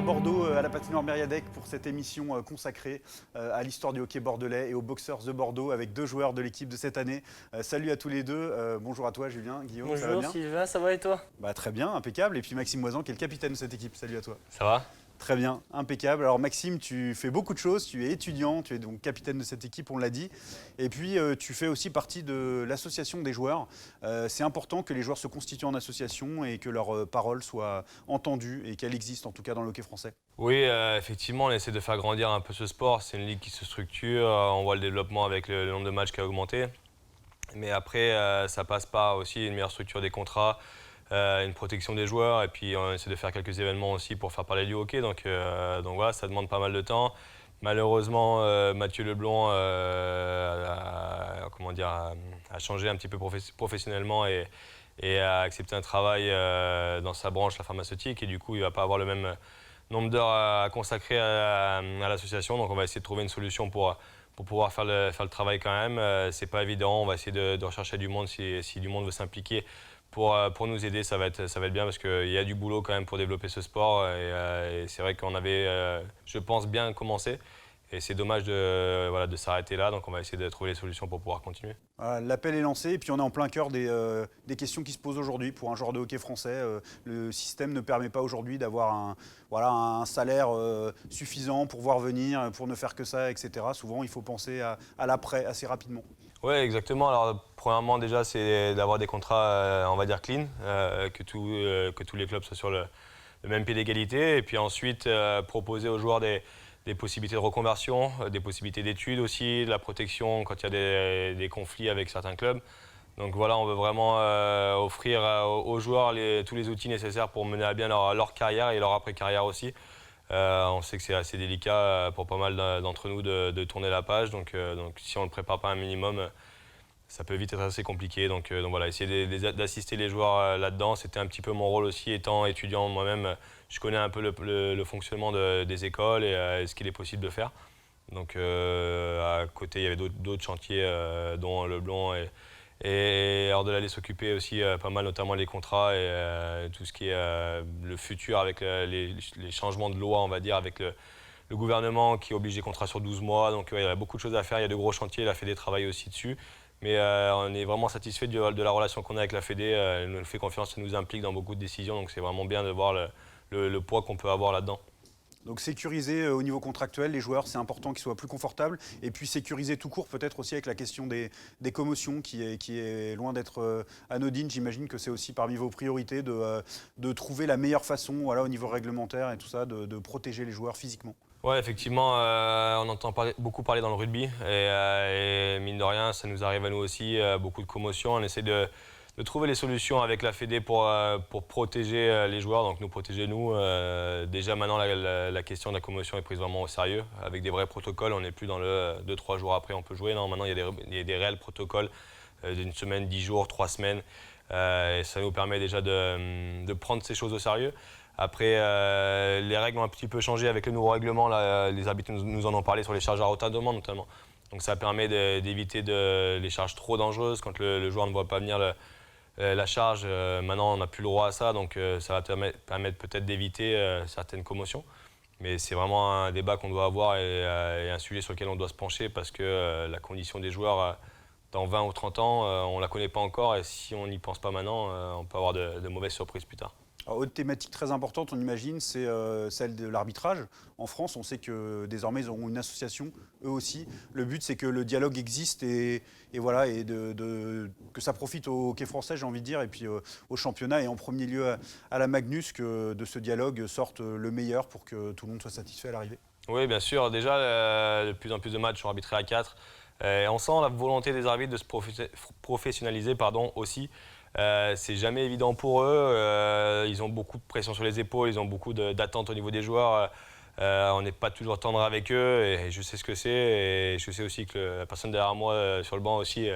à Bordeaux, à la patinoire Mériadec, pour cette émission consacrée à l'histoire du hockey bordelais et aux Boxers de Bordeaux avec deux joueurs de l'équipe de cette année. Salut à tous les deux. Bonjour à toi Julien, Guillaume, ça va Bonjour bien? Sylvain, ça va et toi? Très bien, impeccable. Et puis Maxime Moisan qui est le capitaine de cette équipe. Salut à toi. Ça va? Très bien, impeccable. Alors Maxime, tu fais beaucoup de choses, tu es étudiant, tu es donc capitaine de cette équipe, on l'a dit. Et puis tu fais aussi partie de l'association des joueurs. C'est important que les joueurs se constituent en association et que leurs paroles soient entendues et qu'elles existent en tout cas dans le hockey français. Oui, effectivement, on essaie de faire grandir un peu ce sport. C'est une ligue qui se structure, on voit le développement avec le nombre de matchs qui a augmenté. Mais après, ça passe par aussi une meilleure structure des contrats, une protection des joueurs, et puis on essaie de faire quelques événements aussi pour faire parler du hockey. Donc voilà, ça demande pas mal de temps. Malheureusement, Mathieu Leblond a changé un petit peu professionnellement et a accepté un travail dans sa branche, la pharmaceutique, et du coup, il ne va pas avoir le même nombre d'heures à consacrer à l'association. Donc on va essayer de trouver une solution pour pouvoir faire le travail quand même. C'est pas évident, on va essayer de rechercher du monde si du monde veut s'impliquer. Pour nous aider, ça va être bien parce qu'il y a du boulot quand même pour développer ce sport et c'est vrai qu'on avait, je pense, bien commencé et c'est dommage de s'arrêter là, donc on va essayer de trouver les solutions pour pouvoir continuer. L'appel est lancé et puis on est en plein cœur des questions qui se posent aujourd'hui pour un joueur de hockey français. Le système ne permet pas aujourd'hui d'avoir un salaire suffisant pour voir venir, pour ne faire que ça, etc. Souvent, il faut penser à l'après assez rapidement. Oui, exactement. Alors, premièrement, déjà, c'est d'avoir des contrats, on va dire, clean, que tous les clubs soient sur le même pied d'égalité. Et puis ensuite, proposer aux joueurs des possibilités de reconversion, des possibilités d'études aussi, de la protection quand il y a des conflits avec certains clubs. Donc voilà, on veut vraiment offrir aux joueurs tous les outils nécessaires pour mener à bien leur carrière et leur après-carrière aussi. On sait que c'est assez délicat pour pas mal d'entre nous de tourner la page, donc si on ne le prépare pas un minimum, ça peut vite être assez compliqué. Donc voilà, essayer d'assister les joueurs là-dedans, c'était un petit peu mon rôle aussi, étant étudiant moi-même. Je connais un peu le fonctionnement des écoles et ce qu'il est possible de faire. Donc à côté, il y avait d'autres chantiers, dont Leblond et hors de l'aller s'occuper aussi pas mal, notamment les contrats et tout ce qui est le futur avec les changements de loi, on va dire, avec le gouvernement qui oblige les contrats sur 12 mois. Donc il y a beaucoup de choses à faire, il y a de gros chantiers, la Fédé travaille aussi dessus. Mais on est vraiment satisfait de la relation qu'on a avec la Fédé. Elle nous fait confiance, elle nous implique dans beaucoup de décisions. Donc c'est vraiment bien de voir le poids qu'on peut avoir là-dedans. Donc sécuriser au niveau contractuel les joueurs, c'est important qu'ils soient plus confortables. Et puis sécuriser tout court, peut-être aussi avec la question des commotions qui est loin d'être anodine. J'imagine que c'est aussi parmi vos priorités de trouver la meilleure façon au niveau réglementaire et tout ça, de protéger les joueurs physiquement. Oui, effectivement, on entend beaucoup parler dans le rugby et mine de rien, ça nous arrive à nous aussi, beaucoup de commotions. On essaie de trouver les solutions avec la Fédé pour protéger les joueurs, donc nous protéger nous. Déjà maintenant, la question de la commotion est prise vraiment au sérieux, avec des vrais protocoles. On n'est plus dans le 2-3 jours après on peut jouer. Non, maintenant il y a des réels protocoles d'une semaine, 10 jours, 3 semaines. Et ça nous permet déjà de prendre ces choses au sérieux. Après, les règles ont un petit peu changé avec le nouveau règlement. Là, les arbitres nous en ont parlé sur les charges à retardement notamment. Donc ça permet d'éviter les charges trop dangereuses quand le joueur ne voit pas venir la charge. Maintenant, on n'a plus le droit à ça, donc ça va permettre peut-être d'éviter certaines commotions. Mais c'est vraiment un débat qu'on doit avoir et un sujet sur lequel on doit se pencher parce que la condition des joueurs dans 20 ou 30 ans, on ne la connaît pas encore et si on n'y pense pas maintenant, on peut avoir de mauvaises surprises plus tard. Alors, autre thématique très importante, on imagine, c'est celle de l'arbitrage. En France, on sait que désormais, ils auront une association, eux aussi. Le but, c'est que le dialogue existe et que ça profite au hockey français, j'ai envie de dire, et puis au championnat, et en premier lieu à la Magnus, que de ce dialogue sorte le meilleur pour que tout le monde soit satisfait à l'arrivée. Oui, bien sûr. Déjà, de plus en plus de matchs sont arbitrés à 4. On sent la volonté des arbitres de se professionnaliser aussi. C'est jamais évident pour eux, ils ont beaucoup de pression sur les épaules, ils ont beaucoup d'attentes au niveau des joueurs. On n'est pas toujours tendre avec eux et je sais ce que c'est. Et je sais aussi que la personne derrière moi sur le banc aussi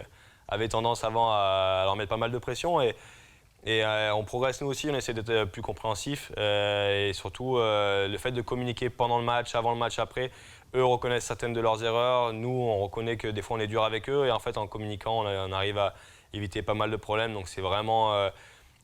avait tendance avant à leur mettre pas mal de pression. Et on progresse nous aussi, on essaie d'être plus compréhensifs. Et surtout, le fait de communiquer pendant le match, avant le match, après, eux reconnaissent certaines de leurs erreurs. Nous, on reconnaît que des fois on est dur avec eux et en fait en communiquant, on arrive à éviter pas mal de problèmes. Donc c'est vraiment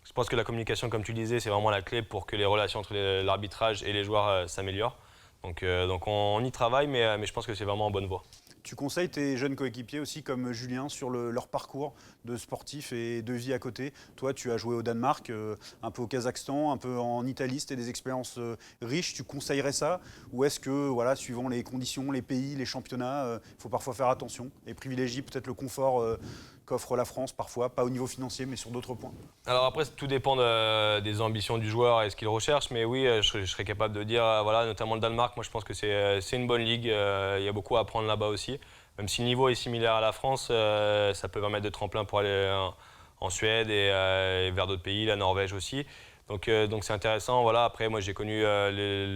Je pense que la communication, comme tu disais, c'est vraiment la clé pour que les relations entre l'arbitrage et les joueurs s'améliorent. Donc on y travaille, mais je pense que c'est vraiment en bonne voie. Tu conseilles tes jeunes coéquipiers aussi comme Julien sur leur parcours de sportif et de vie à côté. Toi, tu as joué au Danemark, un peu au Kazakhstan, un peu en Italie, c'était des expériences riches. Tu conseillerais ça? Ou est-ce que, voilà, suivant les conditions, les pays, les championnats, il faut parfois faire attention et privilégier peut-être le confort qu'offre la France parfois, pas au niveau financier, mais sur d'autres points? Alors après, tout dépend des ambitions du joueur et ce qu'il recherche, mais oui, je serais capable de dire, voilà, notamment le Danemark, moi je pense que c'est une bonne ligue, il y a beaucoup à apprendre là-bas aussi. Même si le niveau est similaire à la France, ça peut permettre de tremplin pour aller en Suède et vers d'autres pays, la Norvège aussi. Donc c'est intéressant. Voilà. Après, moi j'ai connu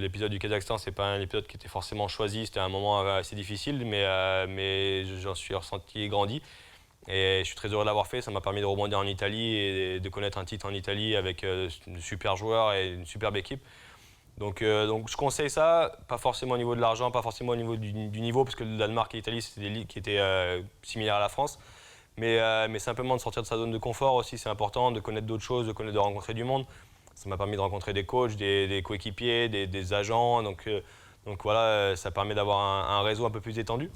l'épisode du Kazakhstan, c'est pas un épisode qui était forcément choisi, c'était un moment assez difficile, mais j'en suis ressenti et grandi. Et je suis très heureux de l'avoir fait, ça m'a permis de rebondir en Italie et de connaître un titre en Italie avec de super joueurs et une superbe équipe. Donc je conseille ça, pas forcément au niveau de l'argent, pas forcément au niveau du niveau, parce que le Danemark et l'Italie, c'était des ligues qui étaient similaires à la France. Mais simplement de sortir de sa zone de confort aussi, c'est important, de connaître d'autres choses, de rencontrer du monde. Ça m'a permis de rencontrer des coachs, des coéquipiers, des agents. Donc voilà, ça permet d'avoir un réseau un peu plus étendu.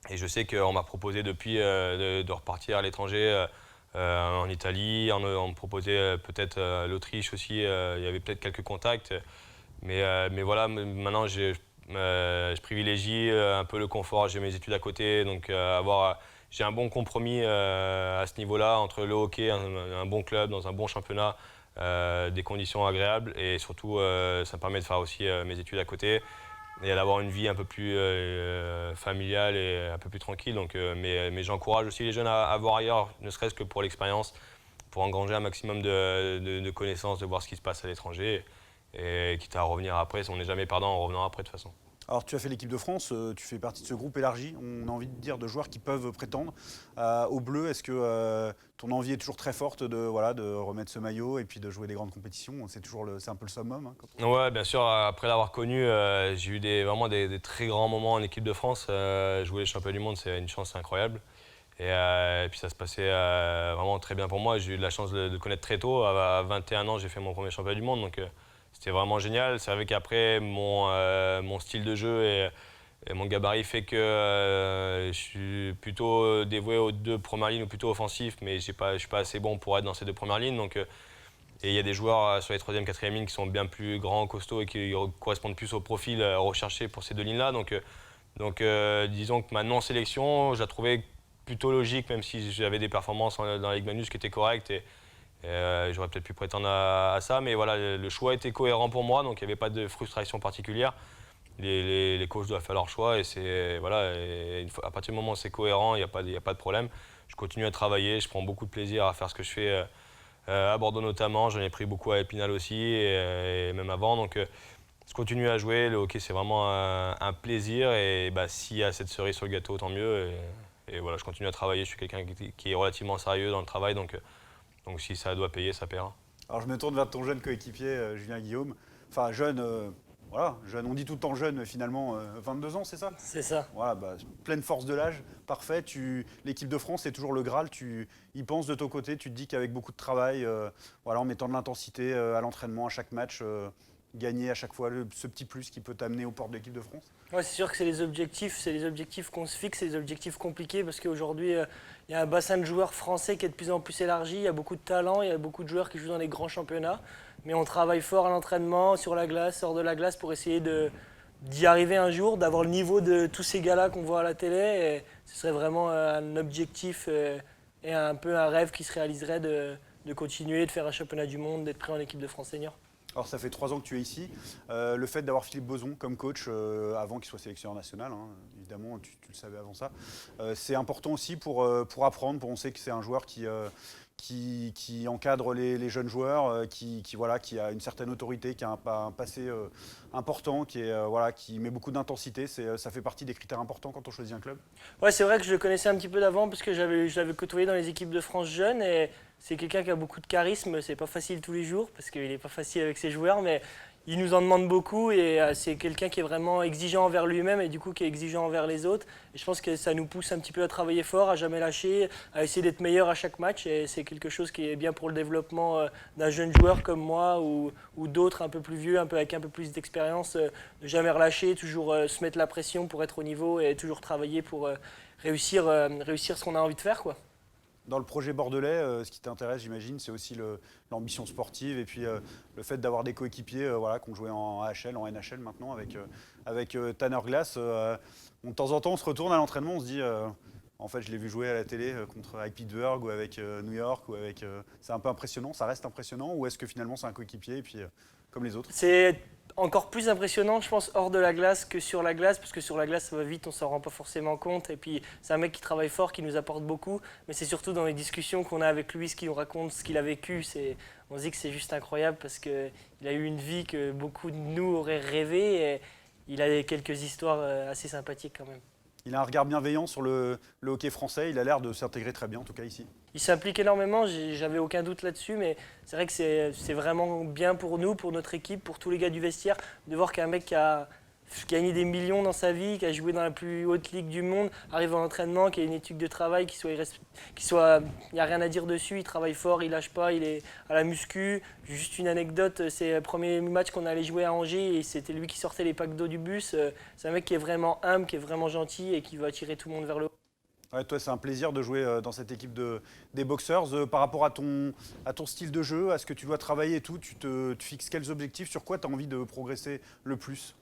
Et je sais qu'on m'a proposé depuis de repartir à l'étranger, en Italie. On me proposait peut-être l'Autriche aussi. Il y avait peut-être quelques contacts. Mais voilà, maintenant je privilégie un peu le confort. J'ai mes études à côté, donc j'ai un bon compromis à ce niveau-là entre le hockey, un bon club dans un bon championnat, des conditions agréables et surtout ça me permet de faire aussi mes études à côté et d'avoir une vie un peu plus familiale et un peu plus tranquille. Mais j'encourage aussi les jeunes à voir ailleurs, ne serait-ce que pour l'expérience, pour engranger un maximum de connaissances, de voir ce qui se passe à l'étranger. Et quitte à revenir après, on n'est jamais perdant en revenant après de toute façon. Alors tu as fait l'équipe de France, tu fais partie de ce groupe élargi, on a envie de dire de joueurs qui peuvent prétendre au bleu. Est-ce que ton envie est toujours très forte de remettre ce maillot et puis de jouer des grandes compétitions? C'est un peu le summum. Ouais, bien sûr, après l'avoir connu, j'ai eu vraiment des très grands moments en équipe de France. Jouer les championnats du monde, c'est une chance incroyable. Et puis ça se passait vraiment très bien pour moi. J'ai eu de la chance de le connaître très tôt. À 21 ans, j'ai fait mon premier championnat du monde. Donc c'était vraiment génial. C'est vrai qu'après, mon style de jeu et mon gabarit fait que je suis plutôt dévoué aux deux premières lignes ou plutôt offensif, mais je ne suis pas assez bon pour être dans ces deux premières lignes. Et il y a des joueurs sur les troisième, quatrième lignes qui sont bien plus grands, costauds et qui correspondent plus au profil recherché pour ces deux lignes-là. Disons que ma non-sélection, je la trouvais plutôt logique, même si j'avais des performances dans la Ligue Manus qui étaient correctes. J'aurais peut-être pu prétendre à ça, mais voilà, le choix était cohérent pour moi, donc il n'y avait pas de frustration particulière. Les coachs doivent faire leur choix et à partir du moment où c'est cohérent, il n'y a pas de problème. Je continue à travailler, je prends beaucoup de plaisir à faire ce que je fais à Bordeaux notamment. J'en ai pris beaucoup à Épinal aussi et même avant. Donc je continue à jouer. Le hockey, c'est vraiment un plaisir et s'il y a cette cerise sur le gâteau, tant mieux. Et voilà, je continue à travailler. Je suis quelqu'un qui est relativement sérieux dans le travail, donc si ça doit payer, ça paiera. Alors je me tourne vers ton jeune coéquipier, Julien Guillaume. Enfin, jeune, jeune, on dit tout le temps jeune, finalement, 22 ans, c'est ça? C'est ça. Voilà, pleine force de l'âge, parfait. L'équipe de France, c'est toujours le Graal. Tu y penses de ton côté, tu te dis qu'avec beaucoup de travail, en mettant de l'intensité à l'entraînement, à chaque match, gagner à chaque fois ce petit plus qui peut t'amener aux portes de l'équipe de France? Ouais, c'est sûr que c'est les objectifs qu'on se fixe, c'est des objectifs compliqués parce qu'aujourd'hui, il y a un bassin de joueurs français qui est de plus en plus élargi, il y a beaucoup de talents, il y a beaucoup de joueurs qui jouent dans les grands championnats, mais on travaille fort à l'entraînement, sur la glace, hors de la glace pour essayer d'y arriver un jour, d'avoir le niveau de tous ces gars-là qu'on voit à la télé. Et ce serait vraiment un objectif et un peu un rêve qui se réaliserait de continuer, de faire un championnat du monde, d'être pris en équipe de France senior. Alors ça fait 3 ans que tu es ici. Le fait d'avoir Philippe Boson comme coach, avant qu'il soit sélectionneur national, évidemment, tu le savais avant ça, c'est important aussi pour apprendre. On sait que c'est un joueur qui encadre les jeunes joueurs, qui a une certaine autorité, qui a un passé important, qui met beaucoup d'intensité. Ça fait partie des critères importants quand on choisit un club. Ouais, c'est vrai que je le connaissais un petit peu d'avant parce que je l'avais côtoyé dans les équipes de France jeunes et c'est quelqu'un qui a beaucoup de charisme. C'est pas facile tous les jours parce qu'il n'est pas facile avec ses joueurs, mais il nous en demande beaucoup et c'est quelqu'un qui est vraiment exigeant envers lui-même et du coup qui est exigeant envers les autres. Et je pense que ça nous pousse un petit peu à travailler fort, à jamais lâcher, à essayer d'être meilleur à chaque match. Et c'est quelque chose qui est bien pour le développement d'un jeune joueur comme moi ou d'autres un peu plus vieux, avec un peu plus d'expérience, de jamais relâcher, toujours se mettre la pression pour être au niveau et toujours travailler pour réussir ce qu'on a envie de faire, quoi. Dans le projet bordelais, ce qui t'intéresse, j'imagine, c'est aussi l'ambition sportive et puis le fait d'avoir des coéquipiers voilà, qui ont joué en AHL, en NHL maintenant avec Tanner Glass. De temps en temps, on se retourne à l'entraînement, on se dit en fait, je l'ai vu jouer à la télé avec Pittsburgh ou avec New York. C'est un peu impressionnant, ça reste impressionnant ou est-ce que finalement c'est un coéquipier et puis comme les autres? C'est encore plus impressionnant, je pense, hors de la glace que sur la glace, parce que sur la glace, ça va vite, on s'en rend pas forcément compte. Et puis, c'est un mec qui travaille fort, qui nous apporte beaucoup. Mais c'est surtout dans les discussions qu'on a avec lui, ce qu'il nous raconte, ce qu'il a vécu. On se dit que c'est juste incroyable parce qu'il a eu une vie que beaucoup de nous auraient rêvé. Et il a quelques histoires assez sympathiques quand même. Il a un regard bienveillant sur le hockey français, il a l'air de s'intégrer très bien, en tout cas ici. Il s'implique énormément, j'avais aucun doute là-dessus, mais c'est vrai que c'est vraiment bien pour nous, pour notre équipe, pour tous les gars du vestiaire, de voir qu'un mec qui a gagné des millions dans sa vie, qui a joué dans la plus haute ligue du monde, arrive en entraînement, qui a une éthique de travail, il n'y a rien à dire dessus, il travaille fort, il lâche pas, il est à la muscu. Juste une anecdote, c'est le premier match qu'on allait jouer à Angers et c'était lui qui sortait les packs d'eau du bus. C'est un mec qui est vraiment humble, qui est vraiment gentil et qui veut attirer tout le monde vers le haut. Ouais, toi, c'est un plaisir de jouer dans cette équipe des Boxers. Par rapport à ton style de jeu, à ce que tu dois travailler et tout, tu te fixes quels objectifs? Sur quoi tu as envie de progresser le plus?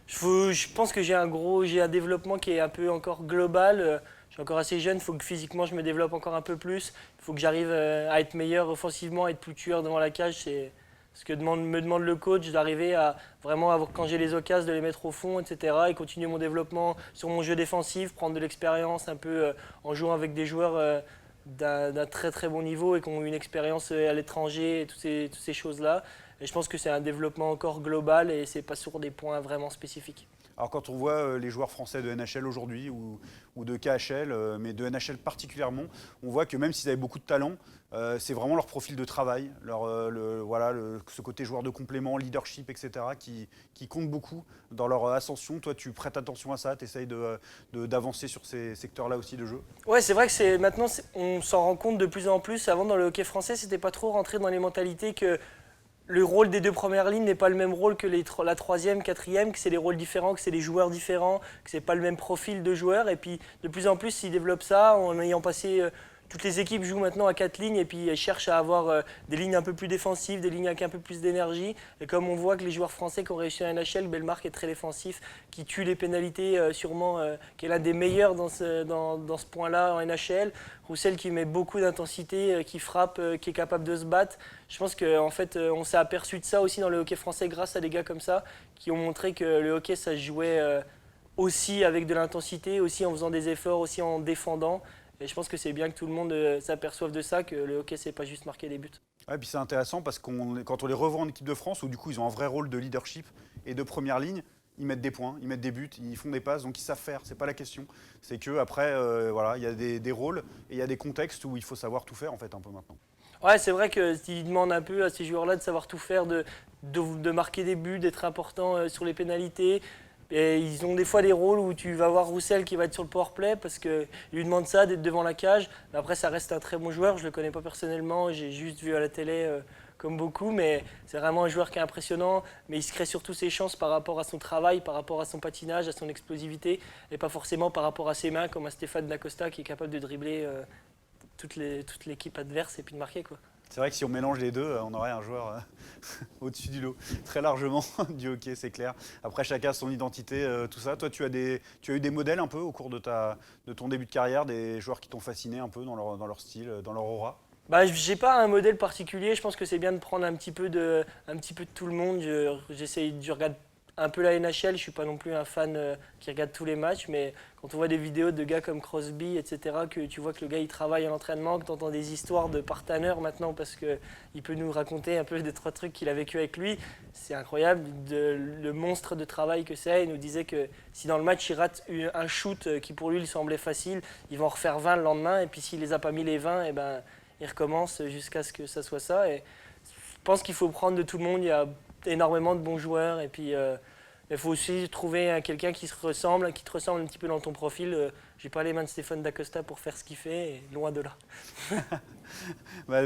Je pense que j'ai un développement qui est un peu encore global. Je suis encore assez jeune, il faut que physiquement je me développe encore un peu plus. Il faut que j'arrive à être meilleur offensivement, à être plus tueur devant la cage. C'est ce que me demande le coach, d'arriver à vraiment, quand j'ai les occasions, de les mettre au fond, etc. Et continuer mon développement sur mon jeu défensif, prendre de l'expérience un peu en jouant avec des joueurs d'un très très bon niveau et qui ont une expérience à l'étranger et toutes ces choses-là. Et je pense que c'est un développement encore global et c'est pas sur des points vraiment spécifiques. Alors quand on voit les joueurs français de NHL aujourd'hui ou de KHL, mais de NHL particulièrement, on voit que même s'ils avaient beaucoup de talent, c'est vraiment leur profil de travail, ce côté joueur de complément, leadership, etc. qui compte beaucoup dans leur ascension. Toi, tu prêtes attention à ça, tu essayes d'avancer sur ces secteurs-là aussi de jeu? Ouais, c'est vrai que maintenant, on s'en rend compte de plus en plus. Avant, dans le hockey français, c'était pas trop rentré dans les mentalités que le rôle des deux premières lignes n'est pas le même rôle que la troisième, quatrième, que c'est des rôles différents, que c'est des joueurs différents, que c'est pas le même profil de joueurs. Et puis de plus en plus, ils développent ça en ayant passé. Toutes les équipes jouent maintenant à 4 lignes et puis elles cherchent à avoir des lignes un peu plus défensives, des lignes avec un peu plus d'énergie. Et comme on voit que les joueurs français qui ont réussi à NHL, Bellemare est très défensif, qui tue les pénalités sûrement, qui est l'un des meilleurs dans ce point-là en NHL. Roussel qui met beaucoup d'intensité, qui frappe, qui est capable de se battre. Je pense qu'en fait, on s'est aperçu de ça aussi dans le hockey français grâce à des gars comme ça qui ont montré que le hockey, ça se jouait aussi avec de l'intensité, aussi en faisant des efforts, aussi en défendant. Et je pense que c'est bien que tout le monde s'aperçoive de ça, que le hockey, c'est pas juste marquer des buts. Ouais, puis c'est intéressant parce que quand on les revoit en équipe de France, où du coup ils ont un vrai rôle de leadership et de première ligne, ils mettent des points, ils mettent des buts, ils font des passes, donc ils savent faire. C'est pas la question. C'est que après, il y a des rôles et il y a des contextes où il faut savoir tout faire en fait un peu maintenant. Ouais, c'est vrai qu'ils demandent un peu à ces joueurs-là de savoir tout faire, de marquer des buts, d'être important sur les pénalités. Et ils ont des fois des rôles où tu vas voir Roussel qui va être sur le powerplay parce qu'il lui demande ça, d'être devant la cage. Mais après, ça reste un très bon joueur. Je ne le connais pas personnellement, j'ai juste vu à la télé comme beaucoup. Mais c'est vraiment un joueur qui est impressionnant. Mais il se crée surtout ses chances par rapport à son travail, par rapport à son patinage, à son explosivité. Et pas forcément par rapport à ses mains, comme à Stéphane Dacosta qui est capable de dribbler toute l'équipe adverse et puis de marquer, quoi. C'est vrai que si on mélange les deux, on aurait un joueur au-dessus du lot, très largement du hockey, c'est clair. Après, chacun a son identité, tout ça. Toi, tu as eu des modèles un peu au cours de ton début de carrière, des joueurs qui t'ont fasciné un peu dans leur style, dans leur aura? J'ai pas un modèle particulier. Je pense que c'est bien de prendre un petit peu de tout le monde. Je regarde un peu la NHL. Je suis pas non plus un fan qui regarde tous les matchs, mais quand on voit des vidéos de gars comme Crosby, etc., que tu vois que le gars il travaille à l'entraînement, que tu entends des histoires de partenaires maintenant parce qu'il peut nous raconter un peu des 3 trucs qu'il a vécu avec lui, c'est incroyable le monstre de travail que c'est. Il nous disait que si dans le match il rate un shoot qui pour lui il semblait facile, il va en refaire 20 le lendemain et puis s'il les a pas mis les 20, il recommence jusqu'à ce que ça soit ça. Et je pense qu'il faut prendre de tout le monde. Il y a énormément de bons joueurs. Et puis, il faut aussi trouver quelqu'un qui te ressemble un petit peu dans ton profil. J'ai pas les mains de Stéphane Dacosta pour faire ce qu'il fait, et loin de là.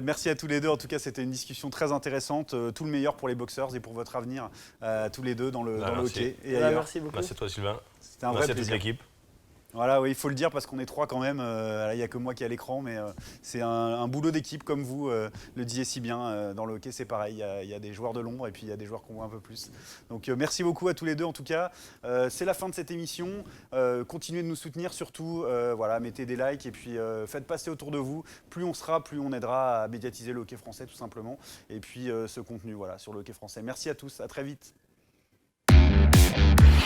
Merci à tous les deux. En tout cas, c'était une discussion très intéressante. Tout le meilleur pour les boxers et pour votre avenir, tous les deux dans le hockey et ailleurs. Merci beaucoup. Merci à toi, Sylvain. C'était un Merci vrai à toute plaisir. l'équipe. Voilà, oui, il faut le dire parce qu'on est 3 quand même. Il n'y a que moi qui ai à l'écran, mais c'est un boulot d'équipe comme vous le disiez si bien. Dans le hockey, c'est pareil. Il y a des joueurs de l'ombre et puis il y a des joueurs qu'on voit un peu plus. Donc merci beaucoup à tous les deux en tout cas. C'est la fin de cette émission. Continuez de nous soutenir surtout. Voilà, mettez des likes et puis faites passer autour de vous. Plus on sera, plus on aidera à médiatiser le hockey français tout simplement. Et puis ce contenu voilà, sur le hockey français. Merci à tous, à très vite.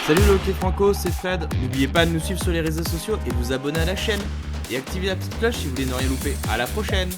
Salut le hockey franco, c'est Fred. N'oubliez pas de nous suivre sur les réseaux sociaux et vous abonner à la chaîne. Et activez la petite cloche si vous voulez ne rien louper. À la prochaine!